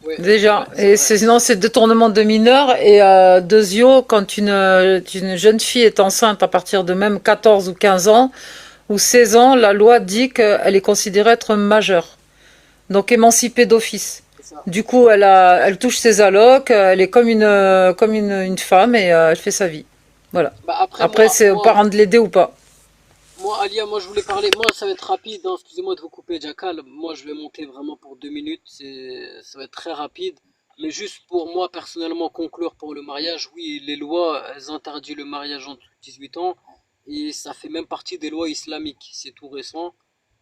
Ouais, déjà, et sinon c'est détournement de mineur et deuxio, quand une jeune fille est enceinte à partir de même 14 ou 15 ans ou 16 ans, la loi dit qu'elle est considérée être majeure, donc émancipée d'office. Du coup, elle touche ses allocs, elle est comme une femme et elle fait sa vie. Voilà. Bah après c'est aux parents de l'aider ou pas. moi, Alia, moi je voulais parler, moi ça va être rapide, hein, excusez-moi de vous couper, Jackal, moi je vais monter vraiment pour 2 minutes, ça va être très rapide, mais juste pour moi personnellement conclure pour le mariage, oui, les lois, elles interdisent le mariage entre 18 ans, et ça fait même partie des lois islamiques, c'est tout récent,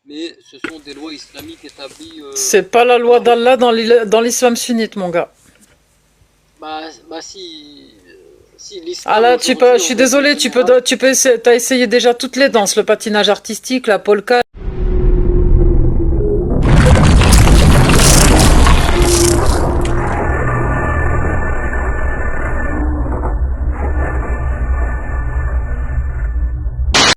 mais ce sont des lois islamiques établies C'est pas la loi par le... d'Allah dans l'islam sunnite, mon gars. Bah si Ah l'islam là, aujourd'hui je suis en règle désolé, générale, t'as essayé déjà toutes les danses, le patinage artistique, la polka.